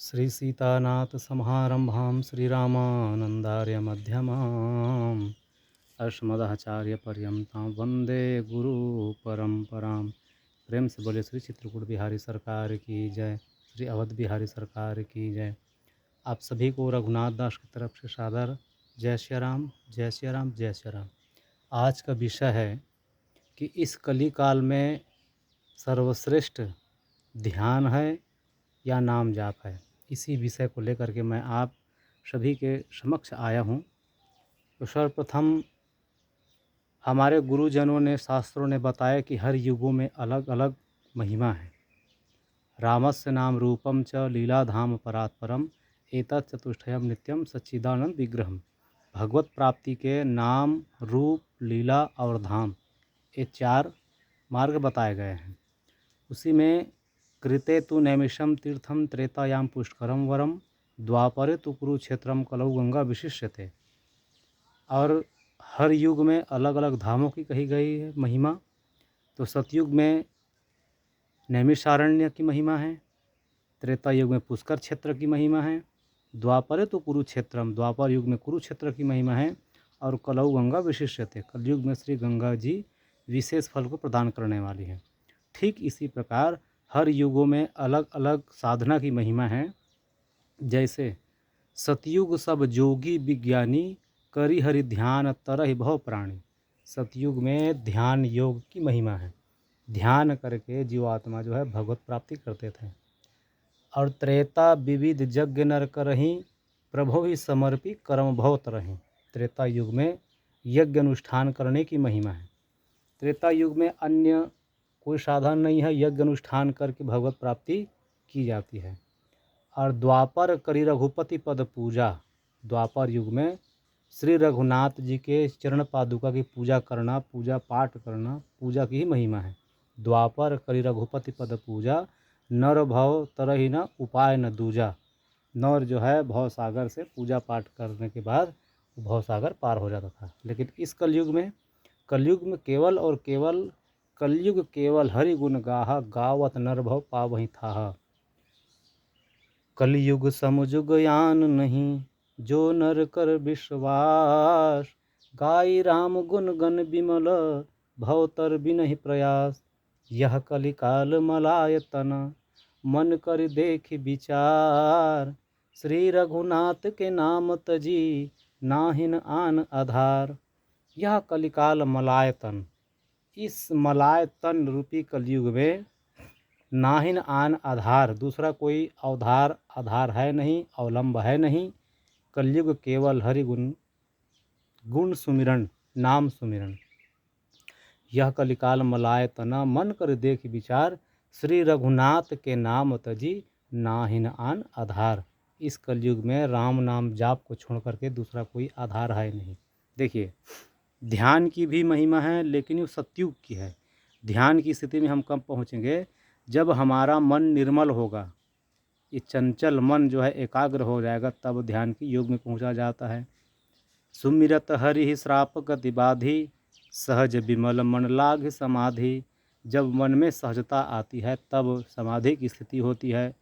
श्री सीतानाथ समारंभां श्रीरामानंदार्य मध्यमाम् अस्मदाचार्य पर्यंतां वंदे गुरु परंपरां। प्रेम से बोले श्री चित्रकूट बिहारी सरकार की जय, श्री अवध बिहारी सरकार की जय। आप सभी को रघुनाथ दास की तरफ से सादर जय श्री राम, जय श्री राम, जय श्री राम। आज का विषय है कि इस कली काल में सर्वश्रेष्ठ ध्यान है या नाम जाप है। इसी विषय को लेकर के मैं आप सभी के समक्ष आया हूँ। तो सर्वप्रथम हमारे गुरुजनों ने, शास्त्रों ने बताया कि हर युगों में अलग अलग महिमा है। रामस्य नाम रूपम च लीलाधाम परात्परम एतत् चतुष्टयम नित्यम सच्चिदानंद विग्रहम। भगवत प्राप्ति के नाम, रूप, लीला और धाम, ये चार मार्ग बताए गए हैं। उसी में कृते तु नैमिषम तीर्थम त्रेतायाम पुष्करम वरम द्वापरे तु कुरुक्षेत्रम कलौ गंगा विशिष्यते। और हर युग में अलग अलग धामों की कही गई है महिमा। तो सतयुग में नैमिषारण्य की महिमा है, त्रेता युग में पुष्कर क्षेत्र की महिमा है, द्वापरे तो कुरुक्षेत्रम, द्वापर युग में कुरुक्षेत्र की महिमा है, और कलौ गंगा विशिष्यते, कलयुग में श्री गंगा जी विशेष फल को प्रदान करने वाली है। ठीक इसी प्रकार हर युगों में अलग अलग साधना की महिमा है। जैसे सतयुग सब जोगी विज्ञानी करी हरि ध्यान तरहि भव प्राणी। सतयुग में ध्यान योग की महिमा है। ध्यान करके जीवात्मा जो है भगवत प्राप्ति करते थे। और त्रेता विविध यज्ञ नर करहीं प्रभु ही समर्पी कर्म भव तरहीं। त्रेता युग में यज्ञ अनुष्ठान करने की महिमा है। त्रेता युग में अन्य कोई साधन नहीं है, यज्ञ अनुष्ठान करके भगवत प्राप्ति की जाती है। और द्वापर करी रघुपति पद पूजा, द्वापर युग में श्री रघुनाथ जी के चरण पादुका की पूजा करना, पूजा पाठ करना, पूजा की ही महिमा है। द्वापर करी रघुपति पद पूजा नर भव तरहि न उपाय न दूजा। नर जो है भव सागर से पूजा पाठ करने के बाद भव सागर पार हो जाता था। लेकिन इस कलयुग में केवल और केवल कलयुग केवल हरि गुण गाहा गावत नर भव पावहि थाहा। कलयुग समजुग यान नहीं जो नर कर विश्वास। गाई राम गुण गण बिमल भवतर बिनहि प्रयास। यह कलिकाल मलायतन मन कर देख विचार। श्री रघुनाथ के नाम तजी नाहिन आन आधार। यह कलिकाल मलायतन, इस मलायतन रूपी कलयुग में नाहिन आन आधार, दूसरा कोई आधार है नहीं, अवलंब है नहीं। कलयुग केवल हरि गुण सुमिरन, नाम सुमिरन। यह कलिकाल मलायतना मन कर देख विचार। श्री रघुनाथ के नाम तजी नाहिन आन आधार। इस कलयुग में राम नाम जाप को छोड़ करके दूसरा कोई आधार है नहीं। देखिए, ध्यान की भी महिमा है, लेकिन ये सतयुग की है। ध्यान की स्थिति में हम कब पहुँचेंगे? जब हमारा मन निर्मल होगा, ये चंचल मन जो है एकाग्र हो जाएगा, तब ध्यान की योग में पहुँचा जाता है। सुमिरत हरि ही श्राप गति बाधी सहज विमल मन लाग समाधि। जब मन में सहजता आती है तब समाधि की स्थिति होती है,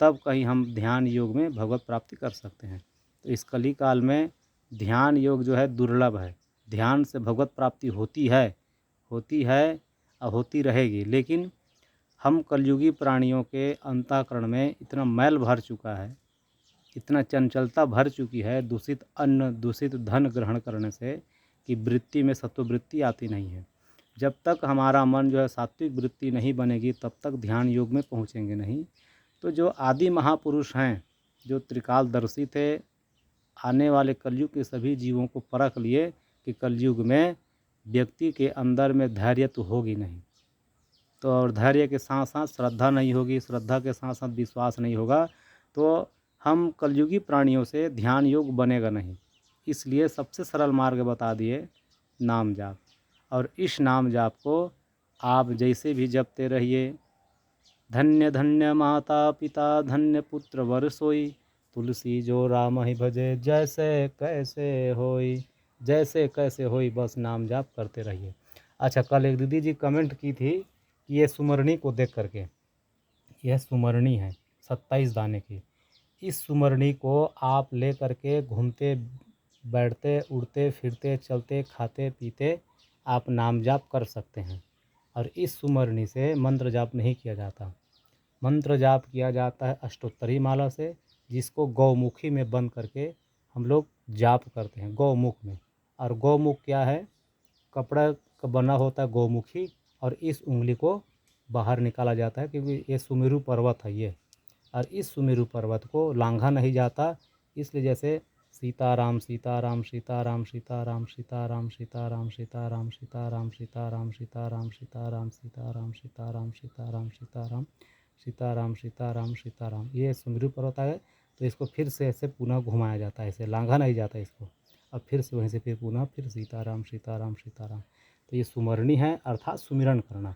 तब कहीं हम ध्यान योग में भगवत प्राप्ति कर सकते हैं। तो इस कली काल में ध्यान योग जो है दुर्लभ है। ध्यान से भगवत प्राप्ति होती है और होती रहेगी, लेकिन हम कलयुगी प्राणियों के अंतःकरण में इतना मैल भर चुका है, इतना चंचलता भर चुकी है दूषित अन्न, दूषित धन ग्रहण करने से, कि वृत्ति में सत्ववृत्ति आती नहीं है। जब तक हमारा मन जो है सात्विक वृत्ति नहीं बनेगी, तब तक ध्यान योग में पहुँचेंगे नहीं। तो जो आदि महापुरुष हैं, जो त्रिकालदर्शी थे, आने वाले कलयुग के सभी जीवों को परख लिए कि कलयुग में व्यक्ति के अंदर में धैर्य तो होगी नहीं, तो और धैर्य के साथ साथ श्रद्धा नहीं होगी, श्रद्धा के साथ साथ विश्वास नहीं होगा, तो हम कलयुगी प्राणियों से ध्यान योग बनेगा नहीं। इसलिए सबसे सरल मार्ग बता दिए, नाम जाप। और इस नाम जाप को आप जैसे भी जपते रहिए। धन्य धन्य माता पिता धन्य पुत्र वर सोई। तुलसी जो राम ही भजे जैसे कैसे होई। जैसे कैसे होई, बस नाम जाप करते रहिए। अच्छा, कल एक दीदी जी कमेंट की थी कि ये सुमरणी को देख करके, यह सुमरणी है 27 दाने की। इस सुमरनी को आप ले करके घूमते बैठते उड़ते फिरते चलते खाते पीते आप नाम जाप कर सकते हैं। और इस सुमरनी से मंत्र जाप नहीं किया जाता। मंत्र जाप किया जाता है अष्टोत्तरी माला से, जिसको गौमुखी में बंद करके हम लोग जाप करते हैं गौमुख में। और गौमुख क्या है? कपड़ा का बना होता है गौमुखी, और इस उंगली को बाहर निकाला जाता है क्योंकि ये सुमेरु पर्वत है ये। और इस सुमेरु पर्वत को लांघा नहीं जाता, इसलिए जैसे सीताराम सीताराम सीताराम सीताराम सीताराम सीताराम सीताराम सीताराम सीताराम सीताराम सीताराम सीताराम सीताराम सीताराम सीताराम सीताराम सीताराम सीताराम, ये सुमेरु पर्वत है। तो इसको फिर से ऐसे पुनः घुमाया जाता है, ऐसे लांघा नहीं जाता इसको। और फिर से वहीं से फिर पुनः फिर सीताराम सीताराम सीताराम। तो ये सुमरनी है, अर्थात सुमिरन करना।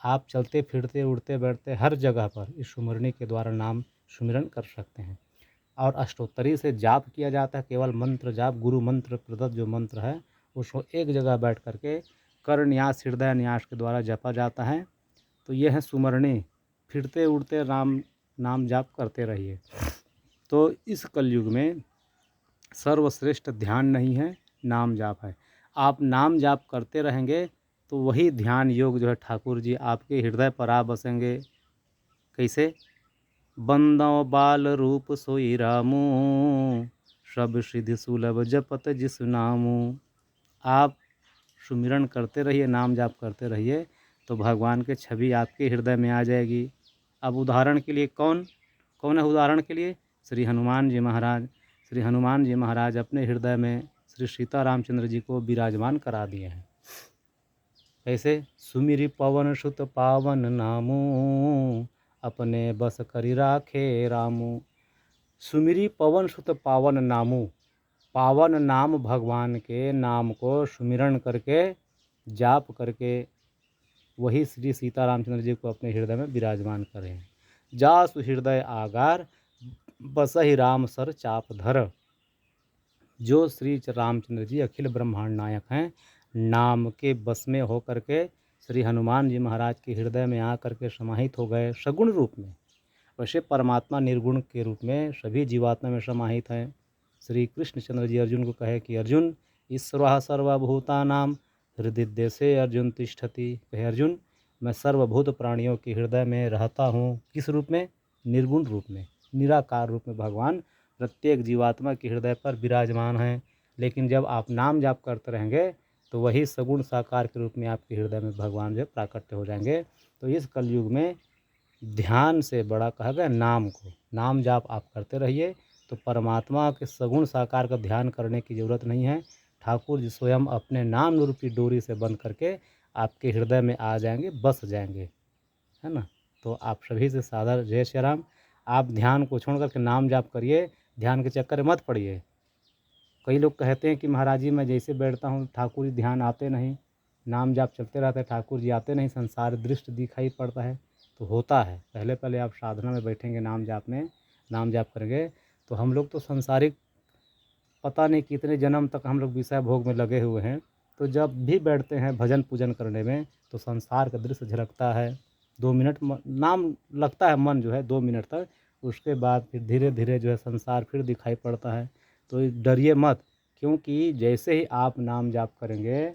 आप चलते फिरते उड़ते बैठते हर जगह पर इस सुमरनी के द्वारा नाम सुमिरन कर सकते हैं। और अष्टोत्तरी से जाप किया जाता है, केवल मंत्र जाप, गुरु मंत्र प्रदत्त जो मंत्र है उसको एक जगह बैठ करके कर न्यास हृदय न्यास के द्वारा जपा जाता है। तो ये है सुमरनी। फिरते उड़ते राम नाम जाप करते रहिए। तो इस कलयुग में सर्वश्रेष्ठ ध्यान नहीं है, नाम जाप है। आप नाम जाप करते रहेंगे तो वही ध्यान योग जो है ठाकुर जी आपके हृदय पर आ बसेंगे। कैसे? बंदो बाल रूप सोई रामू, सब सिद्धि सुलभ जपत जिस नामू। आप सुमिरन करते रहिए, नाम जाप करते रहिए, तो भगवान की छवि आपके हृदय में आ जाएगी। अब उदाहरण के लिए कौन कौन है? उदाहरण के लिए श्री हनुमान जी महाराज। श्री हनुमान जी महाराज अपने हृदय में श्री सीता रामचंद्र जी को विराजमान करा दिए हैं। कैसे? सुमिरि पवन सुत पावन नामू, अपने बस करि राखे रामू। सुमिरि पवन सुत पावन नामू, पावन नाम भगवान के नाम को सुमिरन करके जाप करके वही श्री सीता रामचंद्र जी को अपने हृदय में विराजमान करें। जासु हृदय आगार, बसहि राम सर चाप धर। जो श्री रामचंद्र जी अखिल ब्रह्मांड नायक हैं, नाम के बस में हो करके श्री हनुमान जी महाराज के हृदय में आ करके समाहित हो गए सगुण रूप में। वैसे परमात्मा निर्गुण के रूप में सभी जीवात्मा में समाहित हैं। श्री कृष्णचंद्र जी अर्जुन को कहे कि अर्जुन ईश्वर सर्वभूतानां हृदय से अर्जुन तिष्ठति। कहे अर्जुन मैं सर्वभूत प्राणियों के हृदय में रहता हूँ। किस रूप में? निर्गुण रूप में, निराकार रूप में भगवान प्रत्येक जीवात्मा के हृदय पर विराजमान हैं। लेकिन जब आप नाम जाप करते रहेंगे तो वही सगुण साकार के रूप में आपके हृदय में भगवान जो प्राकट्य हो जाएंगे। तो इस कलयुग में ध्यान से बड़ा कहा गया नाम को। नाम जाप आप करते रहिए तो परमात्मा के सगुण साकार का ध्यान करने की ज़रूरत नहीं है। ठाकुर जी स्वयं अपने नाम रूपी डोरी से बंध करके आपके हृदय में आ जाएंगे, बस जाएंगे, है ना। तो आप सभी से सादर जय श्री राम। आप ध्यान को छोड़ करके नाम जाप करिए, ध्यान के चक्कर में मत पड़िए। कई लोग कहते हैं कि महाराज जी मैं जैसे बैठता हूँ ठाकुर जी ध्यान आते नहीं, नाम जाप चलते रहते हैं ठाकुर जी आते नहीं, संसार दृष्टि दिखाई पड़ता है। तो होता है, पहले पहले आप साधना में बैठेंगे, नाम जाप में नाम जाप करेंगे तो हम लोग तो संसारिक पता नहीं कितने जन्म तक हम लोग विषय भोग में लगे हुए हैं। तो जब भी बैठते हैं भजन पूजन करने में तो संसार का दृश्य झलकता है। 2 मिनट नाम लगता है मन जो है 2 मिनट तक, उसके बाद फिर धीरे धीरे जो है संसार फिर दिखाई पड़ता है। तो डरिए मत, क्योंकि जैसे ही आप नाम जाप करेंगे,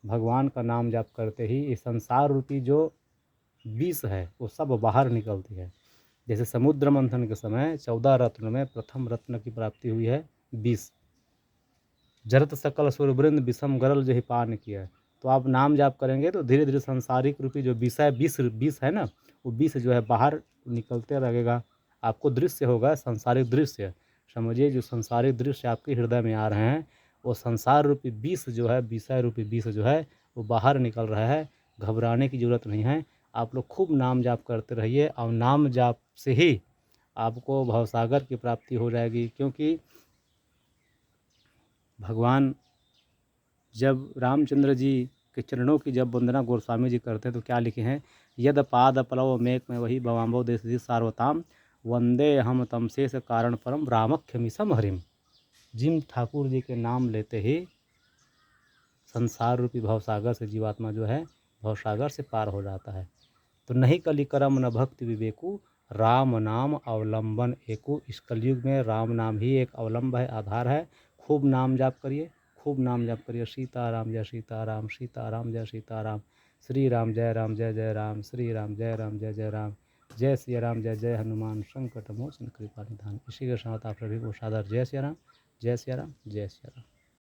भगवान का नाम जाप करते ही इस संसार रूपी जो विष है वो सब बाहर निकलती है। जैसे समुद्र मंथन के समय 14 रत्न में प्रथम रत्न की प्राप्ति हुई है विष। जरत सकल सुरवृंद विषम गरल जहि पान किया। तो आप नाम जाप करेंगे तो धीरे धीरे सांसारिक रूपी जो विषय विष है ना, वो विष जो है बाहर निकलते रहेगा। आपको दृश्य होगा संसारिक दृश्य। समझिए जो संसारिक दृश्य आपके हृदय में आ रहे हैं वो संसार रूपी विष जो है, विषय रूपी विष जो है वो बाहर निकल रहा है। घबराने की ज़रूरत नहीं है। आप लोग खूब नाम जाप करते रहिए और नाम जाप से ही आपको भवसागर की प्राप्ति हो जाएगी। क्योंकि भगवान जब रामचंद्र जी के चरणों की जब वंदना गोस्वामी जी करते हैं तो क्या लिखे हैं? यद पाद पलव मेघ में वही भवाम्बो देश सार्वताम, वंदे हम तमशेष कारण परम रामख्यमिसम हरिम। जिन ठाकुर जी के नाम लेते ही संसार रूपी भवसागर से जीवात्मा जो है भवसागर से पार हो जाता है। तो नहीं कली करम न भक्ति विवेकु, राम नाम अवलंबन एको। इस कलयुग में राम नाम ही एक अवलंब है, आधार है। खूब नाम जाप करिए, खूब नाम जाप करिए। सीताराम जय सीताराम, सीताराम जय सीताराम, श्री राम जय जय राम, श्री राम जय जय राम, जय सिया राम जय जय हनुमान, संकट मोचन कृपा निधान। इसी के साथ आप सभी को सादर जय सिया राम, जय सिया राम, जय सिया राम।